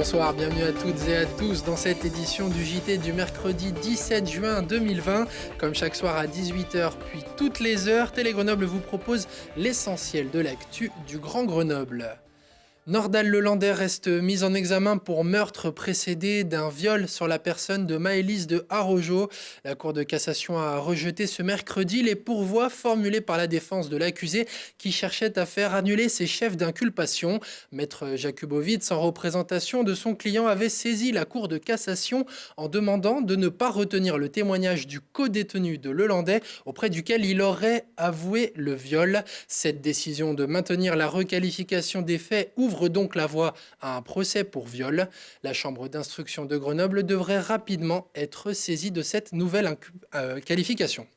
Bonsoir, bienvenue à toutes et à tous dans cette édition du JT du mercredi 17 juin 2020. Comme chaque soir à 18h puis toutes les heures, Télé Grenoble vous propose l'essentiel de l'actu du Grand Grenoble. Nordal Lelandais reste mise en examen pour meurtre précédé d'un viol sur la personne de Maëlys de Arrojo. La Cour de cassation a rejeté ce mercredi les pourvois formulés par la défense de l'accusé qui cherchait à faire annuler ses chefs d'inculpation. Maître Jakubowicz, en représentation de son client, avait saisi la Cour de cassation en demandant de ne pas retenir le témoignage du co-détenu de Lelandais auprès duquel il aurait avoué le viol. Cette décision de maintenir la requalification des faits ouvre donc la voie à un procès pour viol. La chambre d'instruction de Grenoble devrait rapidement être saisie de cette nouvelle qualification.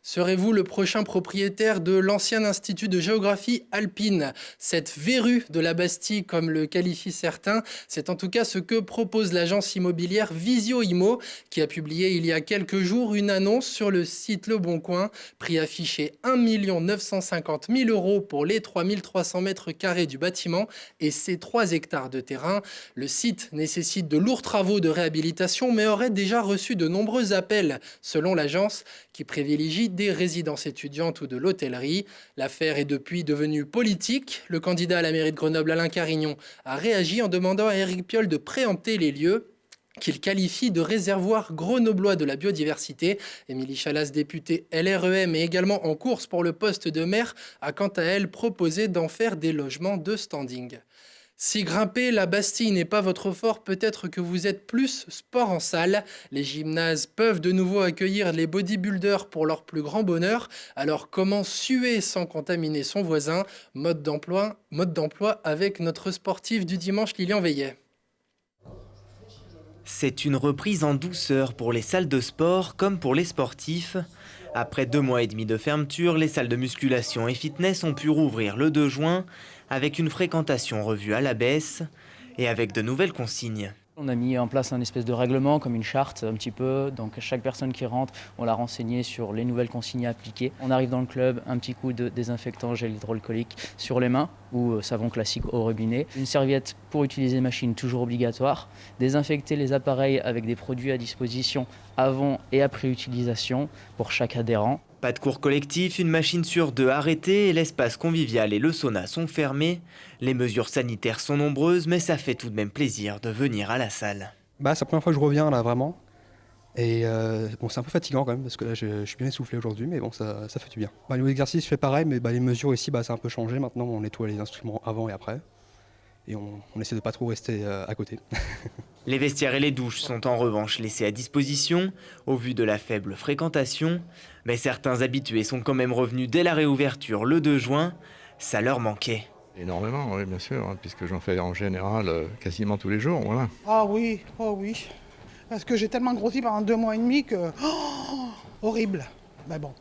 Serez-vous le prochain propriétaire de l'ancien institut de géographie alpine? Cette verrue de la Bastille, comme le qualifient certains, c'est en tout cas ce que propose l'agence immobilière Visio Immo, qui a publié il y a quelques jours une annonce sur le site Le Bon Coin. Prix affiché 1 950 000 € pour les 3300 mètres carrés du bâtiment et ses 3 hectares de terrain. Le site nécessite de lourds travaux de réhabilitation, mais aurait déjà reçu de nombreux appels, selon l'agence, qui privilégie des résidences étudiantes ou de l'hôtellerie. L'affaire est depuis devenue politique. Le candidat à la mairie de Grenoble, Alain Carignon, a réagi en demandant à Éric Piolle de préempter les lieux qu'il qualifie de réservoir grenoblois de la biodiversité. Émilie Chalas, députée LREM et également en course pour le poste de maire, a quant à elle proposé d'en faire des logements de standing. Si grimper la Bastille n'est pas votre fort, peut-être que vous êtes plus sport en salle. Les gymnases peuvent de nouveau accueillir les bodybuilders pour leur plus grand bonheur. Alors comment suer sans contaminer son voisin? Mode d'emploi avec notre sportif du dimanche, Lilian Veillet. C'est une reprise en douceur pour les salles de sport comme pour les sportifs. Après 2 mois et demi de fermeture, les salles de musculation et fitness ont pu rouvrir le 2 juin avec une fréquentation revue à la baisse et avec de nouvelles consignes. On a mis en place un espèce de règlement, comme une charte un petit peu. Donc chaque personne qui rentre, on l'a renseigné sur les nouvelles consignes à appliquer. On arrive dans le club, un petit coup de désinfectant gel hydroalcoolique sur les mains ou savon classique au robinet. Une serviette pour utiliser machine toujours obligatoire. Désinfecter les appareils avec des produits à disposition avant et après utilisation pour chaque adhérent. Pas de cours collectif, une machine sur 2 arrêtée et l'espace convivial et le sauna sont fermés. Les mesures sanitaires sont nombreuses, mais ça fait tout de même plaisir de venir à la salle. C'est la première fois que je reviens là vraiment. Et c'est un peu fatigant quand même parce que là je suis bien essoufflé aujourd'hui, mais bon ça fait du bien. Niveau exercice je fais pareil, mais les mesures ici ça a un peu changé. Maintenant on nettoie les instruments avant et après. Et on essaie de pas trop rester à côté. Les vestiaires et les douches sont en revanche laissés à disposition au vu de la faible fréquentation. Mais certains habitués sont quand même revenus dès la réouverture le 2 juin. Ça leur manquait. Énormément, oui, bien sûr, puisque j'en fais en général quasiment tous les jours. Voilà. Ah oui. Parce que j'ai tellement grossi pendant 2 mois et demi que... horrible. Mais bon,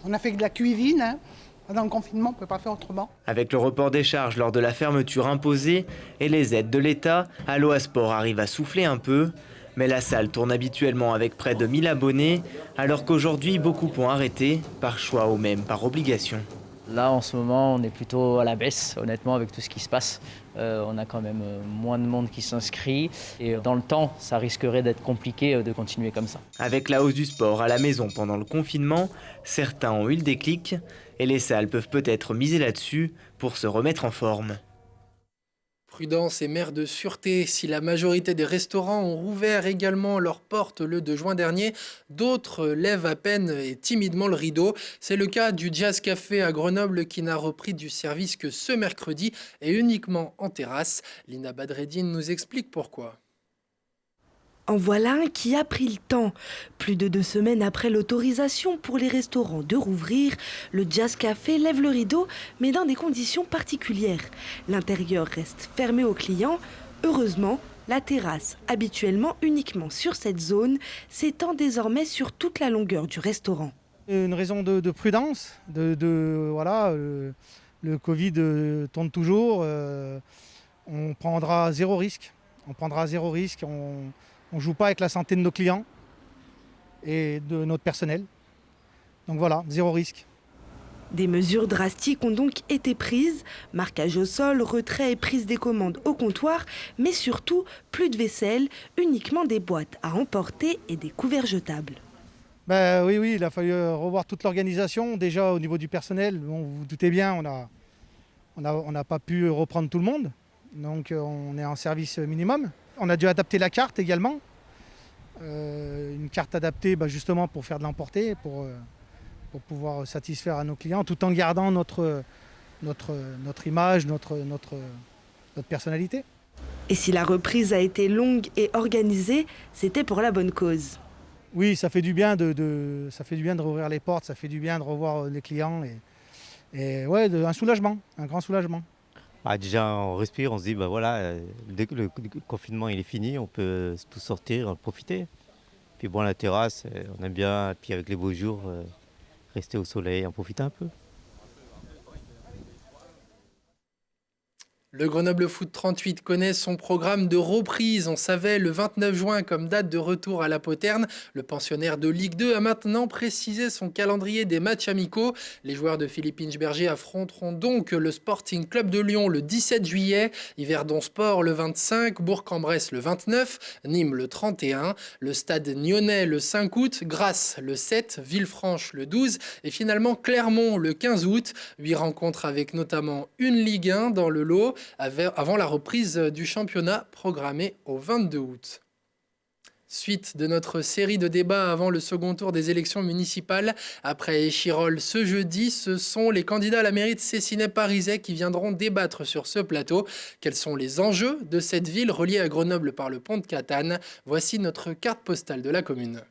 on a fait de la cuisine, hein. Pendant le confinement, on ne peut pas faire autrement. Avec le report des charges lors de la fermeture imposée et les aides de l'État, Aloha Sport arrive à souffler un peu. Mais la salle tourne habituellement avec près de 1000 abonnés, alors qu'aujourd'hui, beaucoup ont arrêté, par choix ou même par obligation. Là, en ce moment, on est plutôt à la baisse, honnêtement, avec tout ce qui se passe. On a quand même moins de monde qui s'inscrit. Et dans le temps, ça risquerait d'être compliqué de continuer comme ça. Avec la hausse du sport à la maison pendant le confinement, certains ont eu le déclic. Et les salles peuvent peut-être miser là-dessus pour se remettre en forme. Prudence et mère de sûreté. Si la majorité des restaurants ont rouvert également leurs portes le 2 juin dernier, d'autres lèvent à peine et timidement le rideau. C'est le cas du Jazz Café à Grenoble qui n'a repris du service que ce mercredi et uniquement en terrasse. Lina Badreddine nous explique pourquoi. En voilà un qui a pris le temps. Plus de 2 semaines après l'autorisation pour les restaurants de rouvrir, le Jazz Café lève le rideau, mais dans des conditions particulières. L'intérieur reste fermé aux clients. Heureusement, la terrasse, habituellement uniquement sur cette zone, s'étend désormais sur toute la longueur du restaurant. Une raison de prudence, le Covid tourne toujours, on prendra zéro risque. On ne joue pas avec la santé de nos clients et de notre personnel. Donc voilà, zéro risque. Des mesures drastiques ont donc été prises, marquage au sol, retrait et prise des commandes au comptoir, mais surtout plus de vaisselle, uniquement des boîtes à emporter et des couverts jetables. Oui, il a fallu revoir toute l'organisation. Déjà au niveau du personnel, bon, vous vous doutez bien, on n'a pas pu reprendre tout le monde, donc on est en service minimum. On a dû adapter la carte également, une carte adaptée justement pour faire de l'emporter, pour pouvoir satisfaire à nos clients, tout en gardant notre image, notre personnalité. Et si la reprise a été longue et organisée, c'était pour la bonne cause. Oui, ça fait du bien de rouvrir les portes, ça fait du bien de revoir les clients et un soulagement, un grand soulagement. Déjà, on respire, on se dit, dès que le confinement il est fini, on peut tout sortir, en profiter. Puis bon, la terrasse, on aime bien, puis avec les beaux jours, rester au soleil, en profiter un peu. Le Grenoble Foot 38 connaît son programme de reprise. On savait le 29 juin comme date de retour à la Poterne. Le pensionnaire de Ligue 2 a maintenant précisé son calendrier des matchs amicaux. Les joueurs de Philippe Inchberger affronteront donc le Sporting Club de Lyon le 17 juillet, Yverdon Sport le 25, Bourg-en-Bresse le 29, Nîmes le 31, le Stade Nyonnais le 5 août, Grasse le 7, Villefranche le 12 et finalement Clermont le 15 août. 8 rencontres avec notamment une Ligue 1 dans le lot, avant la reprise du championnat programmée au 22 août. Suite de notre série de débats avant le second tour des élections municipales. Après Échirolles ce jeudi, ce sont les candidats à la mairie de Cessinay-Parizet qui viendront débattre sur ce plateau. Quels sont les enjeux de cette ville reliée à Grenoble par le pont de Catane? Voici notre carte postale de la commune.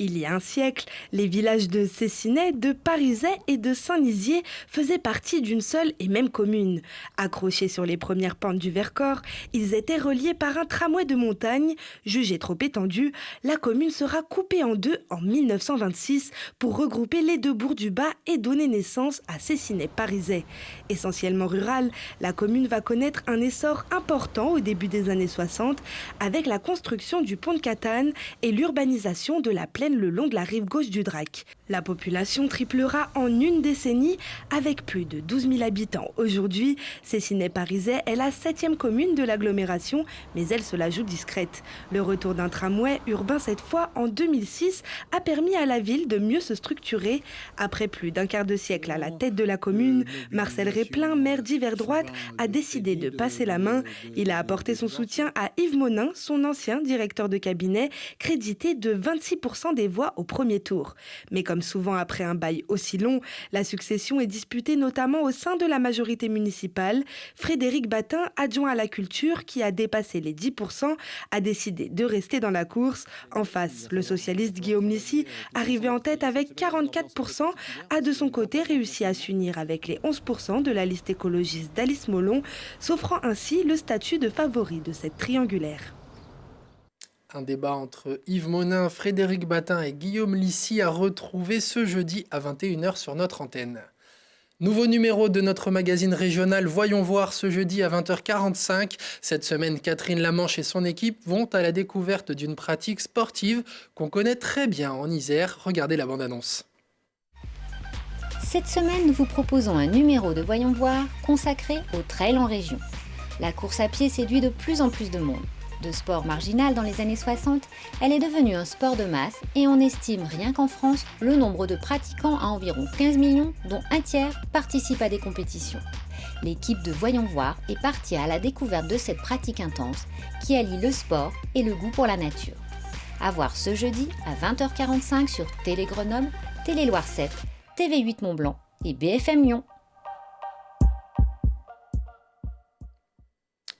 Il y a un siècle, les villages de Cessinay, de Parizet et de Saint-Nizier faisaient partie d'une seule et même commune. Accrochés sur les premières pentes du Vercors, ils étaient reliés par un tramway de montagne. Jugé trop étendu, la commune sera coupée en deux en 1926 pour regrouper les deux bourgs du Bas et donner naissance à Cessinay-Parizet. Essentiellement rurale, la commune va connaître un essor important au début des années 60 avec la construction du pont de Catane et l'urbanisation de la plaine le long de la rive gauche du Drac. La population triplera en une décennie avec plus de 12 000 habitants. Aujourd'hui, Cessinay-Parizet est la 7e commune de l'agglomération, mais elle se la joue discrète. Le retour d'un tramway urbain cette fois en 2006 a permis à la ville de mieux se structurer. Après plus d'un quart de siècle à la tête de la commune, Marcel Réplin, maire d'Yverdroite, a décidé de passer la main. Il a apporté son soutien à Yves Monin, son ancien directeur de cabinet, crédité de 26% des voix au premier tour. Mais comme souvent après un bail aussi long, la succession est disputée notamment au sein de la majorité municipale. Frédéric Batin, adjoint à la culture, qui a dépassé les 10%, a décidé de rester dans la course. En face, le socialiste Guillaume Lissy, arrivé en tête avec 44%, a de son côté réussi à s'unir avec les 11% de la liste écologiste d'Alice Molon, s'offrant ainsi le statut de favori de cette triangulaire. Un débat entre Yves Monin, Frédéric Batin et Guillaume Lissy à retrouver ce jeudi à 21h sur notre antenne. Nouveau numéro de notre magazine régional Voyons voir ce jeudi à 20h45. Cette semaine, Catherine Lamanche et son équipe vont à la découverte d'une pratique sportive qu'on connaît très bien en Isère. Regardez la bande-annonce. Cette semaine, nous vous proposons un numéro de Voyons voir consacré au trail en région. La course à pied séduit de plus en plus de monde. De sport marginal dans les années 60, elle est devenue un sport de masse et on estime rien qu'en France le nombre de pratiquants à environ 15 millions, dont un tiers participent à des compétitions. L'équipe de Voyons voir est partie à la découverte de cette pratique intense qui allie le sport et le goût pour la nature. À voir ce jeudi à 20h45 sur Télé Grenoble, Télé Loire 7, TV8 Mont-Blanc et BFM Lyon.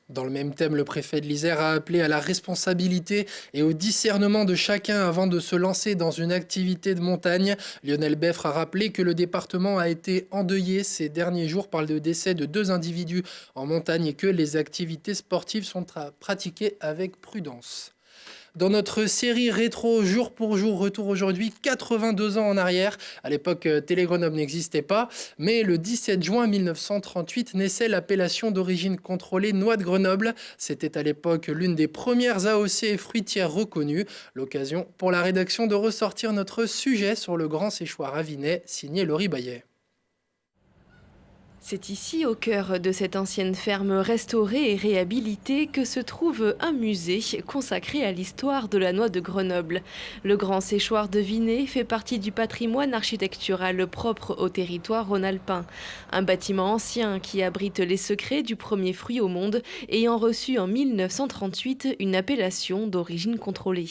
Dans le même thème, le préfet de l'Isère a appelé à la responsabilité et au discernement de chacun avant de se lancer dans une activité de montagne. Lionel Beffre a rappelé que le département a été endeuillé ces derniers jours par le décès de 2 individus en montagne et que les activités sportives sont pratiquées avec prudence. Dans notre série rétro jour pour jour, retour aujourd'hui 82 ans en arrière. À l'époque, Télé Grenoble n'existait pas, mais le 17 juin 1938 naissait l'appellation d'origine contrôlée Noix de Grenoble. C'était à l'époque l'une des premières AOC fruitières reconnues. L'occasion pour la rédaction de ressortir notre sujet sur le grand séchoir avinais, signé Laurie Bayet. C'est ici, au cœur de cette ancienne ferme restaurée et réhabilitée, que se trouve un musée consacré à l'histoire de la noix de Grenoble. Le grand séchoir de Vinay fait partie du patrimoine architectural propre au territoire rhône-alpin. Un bâtiment ancien qui abrite les secrets du premier fruit au monde, ayant reçu en 1938 une appellation d'origine contrôlée.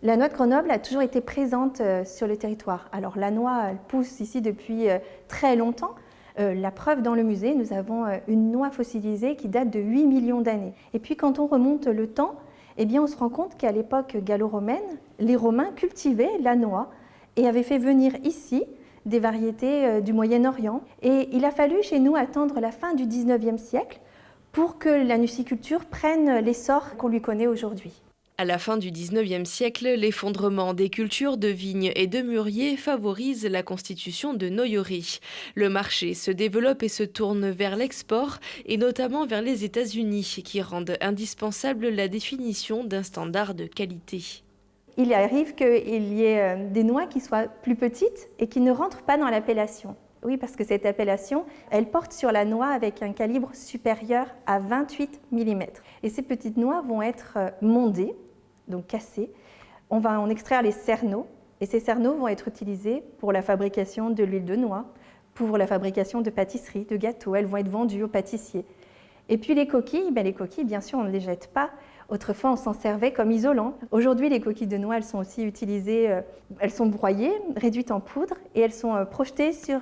La noix de Grenoble a toujours été présente sur le territoire. Alors la noix, elle pousse ici depuis très longtemps. La preuve dans le musée, nous avons une noix fossilisée qui date de 8 millions d'années. Et puis quand on remonte le temps, eh bien, on se rend compte qu'à l'époque gallo-romaine, les Romains cultivaient la noix et avaient fait venir ici des variétés du Moyen-Orient. Et il a fallu chez nous attendre la fin du 19e siècle pour que la nuciculture prenne l'essor qu'on lui connaît aujourd'hui. À la fin du 19e siècle, l'effondrement des cultures de vignes et de mûriers favorise la constitution de noyeries. Le marché se développe et se tourne vers l'export, et notamment vers les États-Unis, qui rendent indispensable la définition d'un standard de qualité. Il arrive qu'il y ait des noix qui soient plus petites et qui ne rentrent pas dans l'appellation. Oui, parce que cette appellation, elle porte sur la noix avec un calibre supérieur à 28 mm. Et ces petites noix vont être mondées, donc cassées. On va en extraire les cerneaux, et ces cerneaux vont être utilisés pour la fabrication de l'huile de noix, pour la fabrication de pâtisseries, de gâteaux. Elles vont être vendues aux pâtissiers. Et puis les coquilles, bien sûr, on ne les jette pas. Autrefois, on s'en servait comme isolant. Aujourd'hui, les coquilles de noix, elles sont aussi utilisées, elles sont broyées, réduites en poudre, et elles sont projetées sur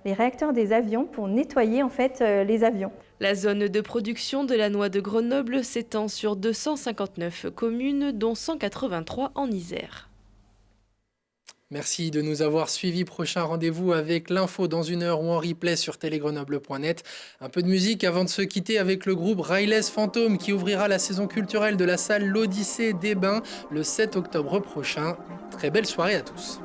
les réacteurs des avions pour nettoyer en fait les avions. La zone de production de la noix de Grenoble s'étend sur 259 communes, dont 183 en Isère. Merci de nous avoir suivis. Prochain rendez-vous avec l'info dans 1 heure ou en replay sur telegrenoble.net. Un peu de musique avant de se quitter avec le groupe Rayless Phantom qui ouvrira la saison culturelle de la salle L'Odyssée des Bains le 7 octobre prochain. Très belle soirée à tous.